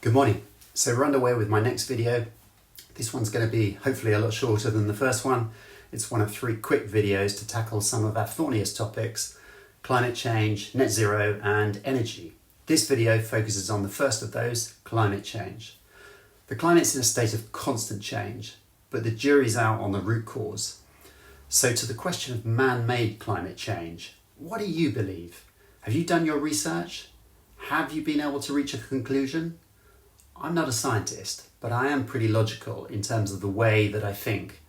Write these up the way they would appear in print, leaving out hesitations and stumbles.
Good morning. So we're underway with my next video. This one's going to be hopefully a lot shorter than the first one. It's one of 3 quick videos to tackle some of our thorniest topics: climate change, net zero and energy. This video focuses on the first of those, climate change. The climate's in a state of constant change, but the jury's out on the root cause. So to the question of man-made climate change, what do you believe? Have you done your research? Have you been able to reach a conclusion? I'm not a scientist, but I am pretty logical in terms of the way that I think.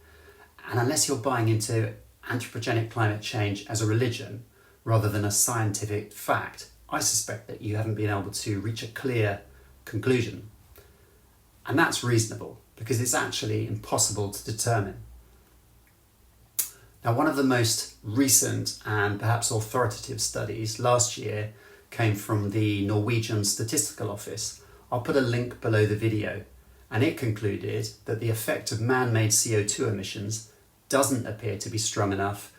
And unless you're buying into anthropogenic climate change as a religion rather than a scientific fact, I suspect that you haven't been able to reach a clear conclusion. And that's reasonable because it's actually impossible to determine. Now, one of the most recent and perhaps authoritative studies last year came from the Norwegian Statistical Office. I'll put a link below the video, and it concluded that the effect of man-made CO2 emissions doesn't appear to be strong enough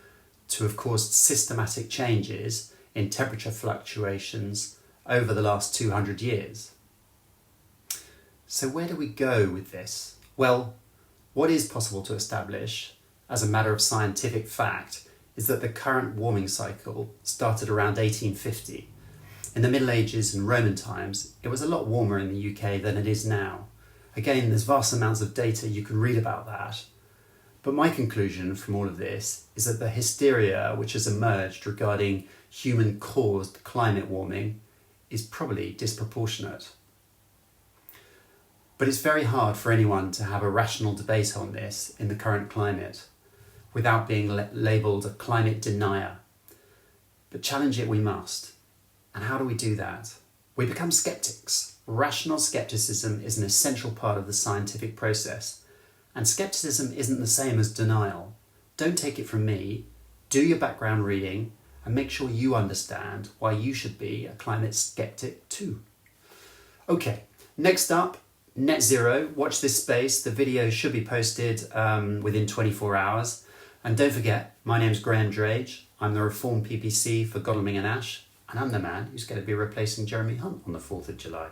to have caused systematic changes in temperature fluctuations over the last 200 years. So where do we go with this? Well, what is possible to establish as a matter of scientific fact is that the current warming cycle started around 1850. In the Middle Ages and Roman times, it was a lot warmer in the UK than it is now. Again, there's vast amounts of data you can read about that. But my conclusion from all of this is that the hysteria which has emerged regarding human-caused climate warming is probably disproportionate. But it's very hard for anyone to have a rational debate on this in the current climate without being labelled a climate denier. But challenge it we must. And how do we do that? We become skeptics. Rational skepticism is an essential part of the scientific process. And skepticism isn't the same as denial. Don't take it from me. Do your background reading and make sure you understand why you should be a climate skeptic too. Okay, next up, net zero. Watch this space. The video should be posted within 24 hours. And don't forget, my name's Drage. I'm the Reform PPC for Godalming and Ash. And I'm the man who's going to be replacing Jeremy Hunt on the 4th of July.